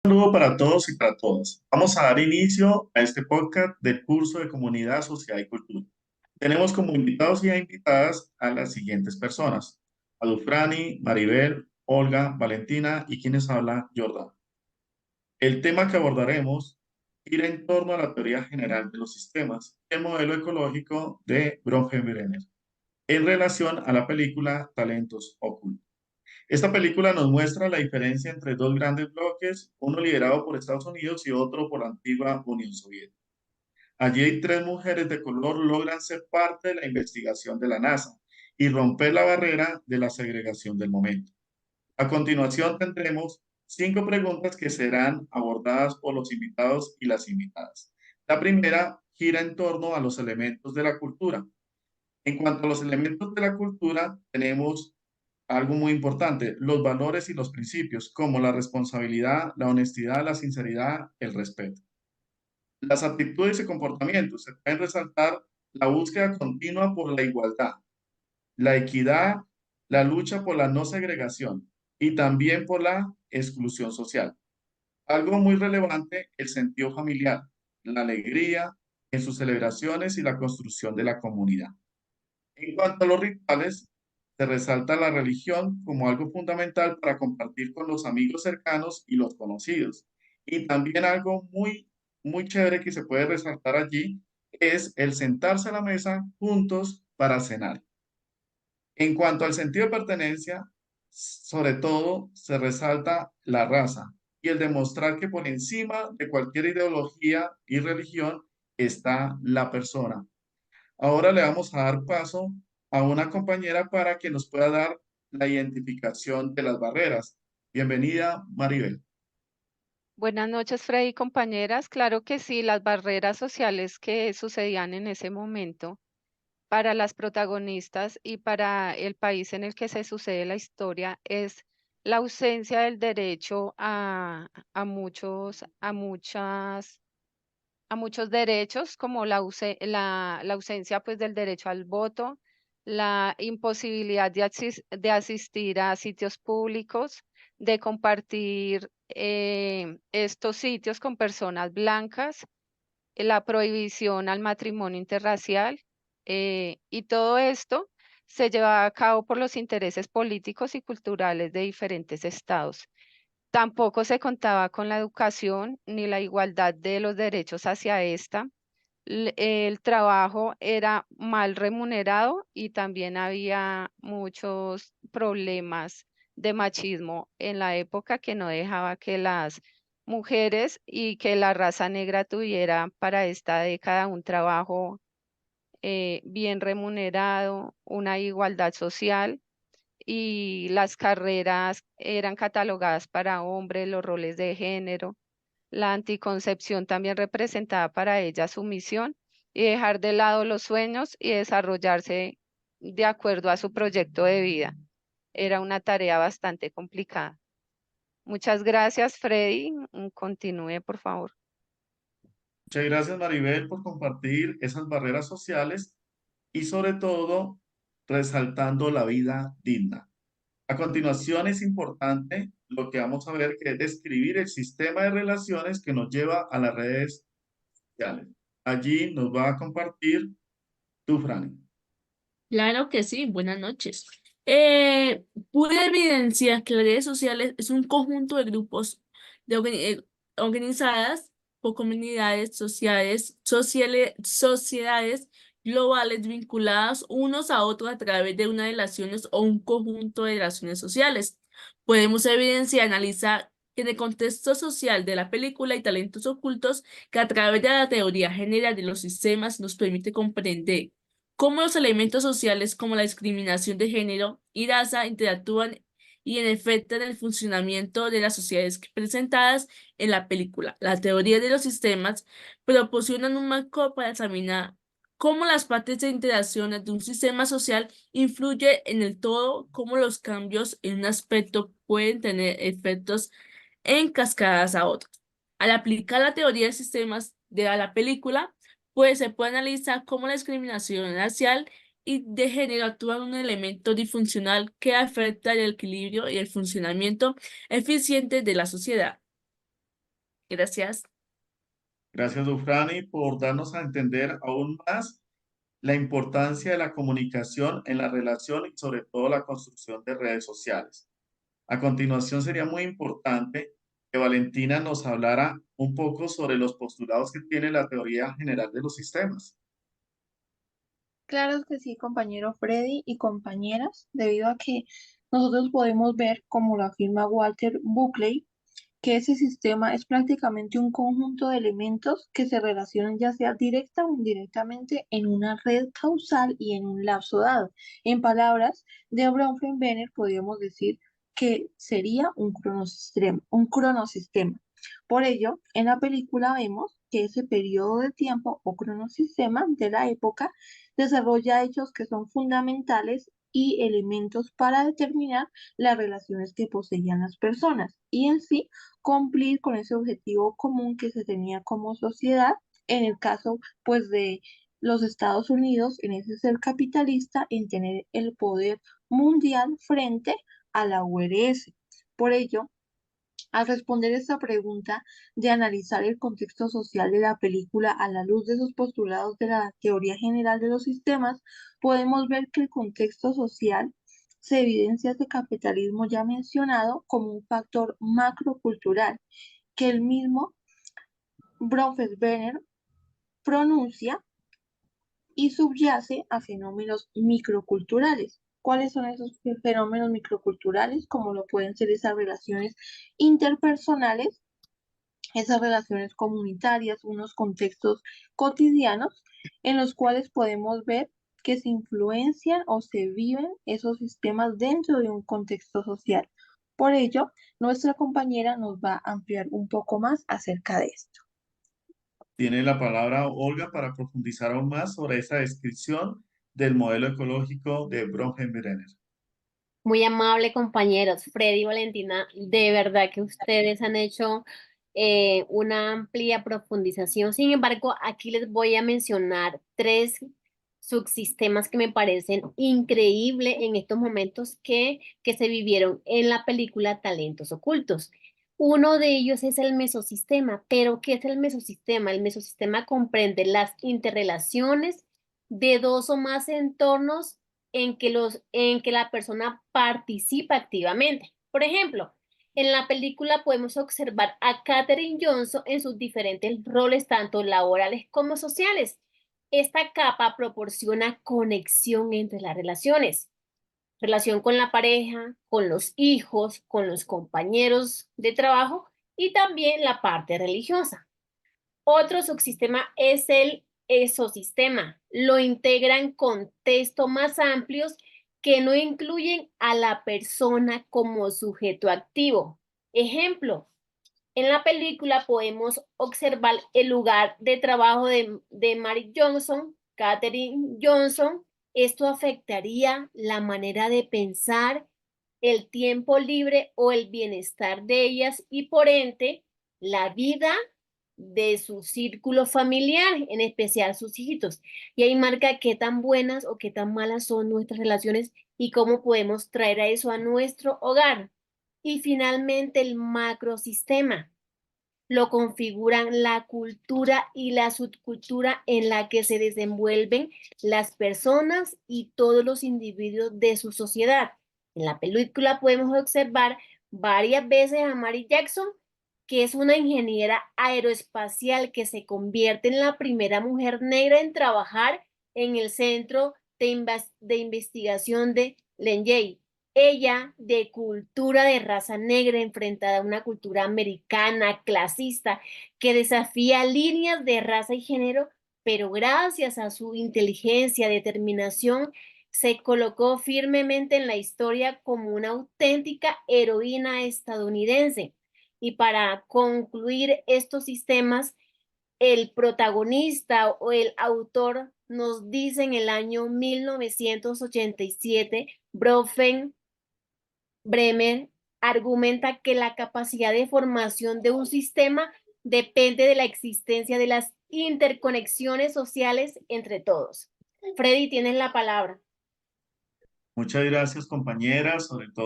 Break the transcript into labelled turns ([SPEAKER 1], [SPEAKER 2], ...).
[SPEAKER 1] Saludo para todos y para todas. Vamos a dar inicio a este podcast del curso de Comunidad, Sociedad y Cultura. Tenemos como invitados y invitadas a las siguientes personas: a Dufrani, Maribel, Olga, Valentina y quienes habla Jordan. El tema que abordaremos gira en torno a la teoría general de los sistemas y el modelo ecológico de Bronfenbrenner en relación a la película Talentos Ocultos. Esta película nos muestra la diferencia entre dos grandes bloques, uno liderado por Estados Unidos y otro por la antigua Unión Soviética. Allí tres mujeres de color logran ser parte de la investigación de la NASA y romper la barrera de la segregación del momento. A continuación tendremos cinco preguntas que serán abordadas por los invitados y las invitadas. La primera gira en torno a los elementos de la cultura. En cuanto a los elementos de la cultura, tenemos algo muy importante: los valores y los principios, como la responsabilidad, la honestidad, la sinceridad, el respeto. Las actitudes y comportamientos se pueden resaltar: la búsqueda continua por la igualdad, la equidad, la lucha por la no segregación y también por la exclusión social. Algo muy relevante: el sentido familiar, la alegría en sus celebraciones y la construcción de la comunidad. En cuanto a los rituales, se resalta la religión como algo fundamental para compartir con los amigos cercanos y los conocidos. Y también algo muy chévere que se puede resaltar allí es el sentarse a la mesa juntos para cenar. En cuanto al sentido de pertenencia, sobre todo se resalta la raza y el demostrar que por encima de cualquier ideología y religión está la persona. Ahora le vamos a dar paso a una compañera para que nos pueda dar la identificación de las barreras. Bienvenida, Maribel.
[SPEAKER 2] Buenas noches, Freddy y compañeras. Claro que sí, las barreras sociales que sucedían en ese momento para las protagonistas y para el país en el que se sucede la historia es la ausencia del derecho a muchos derechos, como la ausencia pues del derecho al voto, la imposibilidad de asistir a sitios públicos, de compartir estos sitios con personas blancas, la prohibición al matrimonio interracial, y todo esto se lleva a cabo por los intereses políticos y culturales de diferentes estados. Tampoco se contaba con la educación ni la igualdad de los derechos hacia esta. El trabajo era mal remunerado y también había muchos problemas de machismo en la época que no dejaba que las mujeres y que la raza negra tuviera para esta década un trabajo bien remunerado, una igualdad social, y las carreras eran catalogadas para hombres, los roles de género. La anticoncepción también representaba para ella sumisión y dejar de lado los sueños y desarrollarse de acuerdo a su proyecto de vida. Era una tarea bastante complicada. Muchas gracias, Freddy. Continúe, por favor.
[SPEAKER 1] Muchas gracias, Maribel, por compartir esas barreras sociales y sobre todo resaltando la vida digna. A continuación es importante lo que vamos a ver, que es describir el sistema de relaciones que nos lleva a las redes sociales. Allí nos va a compartir tu, Franny.
[SPEAKER 3] Claro que sí, buenas noches. Pude evidenciar que las redes sociales es un conjunto de grupos organizadas por comunidades sociedades globales vinculadas unos a otros a través de unas relaciones o un conjunto de relaciones sociales. Podemos evidenciar, analizar que en el contexto social de la película hay talentos ocultos que a través de la teoría general de los sistemas nos permite comprender cómo los elementos sociales como la discriminación de género y raza interactúan y en efecto en el funcionamiento de las sociedades presentadas en la película. La teoría de los sistemas proporcionan un marco para examinar cómo las partes de interacciones de un sistema social influyen en el todo, cómo los cambios en un aspecto pueden tener efectos en cascadas a otros. Al aplicar la teoría de sistemas de la película, pues se puede analizar cómo la discriminación racial y de género actúa en un elemento disfuncional que afecta el equilibrio y el funcionamiento eficiente de la sociedad. Gracias.
[SPEAKER 1] Gracias, Dufrani, por darnos a entender aún más la importancia de la comunicación en la relación y sobre todo la construcción de redes sociales. A continuación, sería muy importante que Valentina nos hablara un poco sobre los postulados que tiene la teoría general de los sistemas.
[SPEAKER 4] Claro que sí, compañero Freddy y compañeras, debido a que nosotros podemos ver, como lo afirma Walter Buckley, que ese sistema es prácticamente un conjunto de elementos que se relacionan ya sea directa o indirectamente en una red causal y en un lapso dado. En palabras de Bronfenbrenner, podríamos decir que sería un cronosistema, un cronosistema. Por ello, en la película vemos que ese periodo de tiempo o cronosistema de la época desarrolla hechos que son fundamentales y elementos para determinar las relaciones que poseían las personas y en sí cumplir con ese objetivo común que se tenía como sociedad, en el caso pues de los Estados Unidos, en ese ser capitalista, en tener el poder mundial frente a la URS. Por ello, al responder esta pregunta de analizar el contexto social de la película a la luz de esos postulados de la teoría general de los sistemas, podemos ver que el contexto social se evidencia ese capitalismo ya mencionado como un factor macrocultural que el mismo Bronfenbrenner pronuncia y subyace a fenómenos microculturales. ¿Cuáles son esos fenómenos microculturales? Como lo pueden ser esas relaciones interpersonales, esas relaciones comunitarias, unos contextos cotidianos en los cuales podemos ver que se influencian o se viven esos sistemas dentro de un contexto social. Por ello, nuestra compañera nos va a ampliar un poco más acerca de esto.
[SPEAKER 1] Tiene la palabra Olga para profundizar aún más sobre esa descripción del modelo ecológico de Bronfenbrenner.
[SPEAKER 5] Muy amable compañeros, Freddy y Valentina, de verdad que ustedes han hecho una amplia profundización. Sin embargo, aquí les voy a mencionar 3 subsistemas que me parecen increíbles en estos momentos que se vivieron en la película Talentos Ocultos. Uno de ellos es el mesosistema, pero ¿qué es el mesosistema? El mesosistema comprende las interrelaciones de 2 o más entornos en que la persona participa activamente. Por ejemplo, en la película podemos observar a Katherine Johnson en sus diferentes roles, tanto laborales como sociales. Esta capa proporciona conexión entre las relaciones, relación con la pareja, con los hijos, con los compañeros de trabajo y también la parte religiosa. Otro subsistema es el exosistema. Lo integran contextos más amplios que no incluyen a la persona como sujeto activo. Ejemplo, en la película podemos observar el lugar de trabajo de Mary Johnson, Katherine Johnson. Esto afectaría la manera de pensar, el tiempo libre o el bienestar de ellas y por ende la vida de su círculo familiar, en especial sus hijitos. Y ahí marca qué tan buenas o qué tan malas son nuestras relaciones y cómo podemos traer a eso a nuestro hogar. Y finalmente el macrosistema. Lo configuran la cultura y la subcultura en la que se desenvuelven las personas y todos los individuos de su sociedad. En la película podemos observar varias veces a Mary Jackson, que es una ingeniera aeroespacial que se convierte en la primera mujer negra en trabajar en el Centro de Investigación de Langley. Ella, de cultura de raza negra, enfrentada a una cultura americana, clasista, que desafía líneas de raza y género, pero gracias a su inteligencia, determinación, se colocó firmemente en la historia como una auténtica heroína estadounidense. Y para concluir estos sistemas, el protagonista o el autor nos dice en el año 1987, Bremer argumenta que la capacidad de formación de un sistema depende de la existencia de las interconexiones sociales entre todos. Freddy, tienes la palabra.
[SPEAKER 1] Muchas gracias, compañeras, sobre todo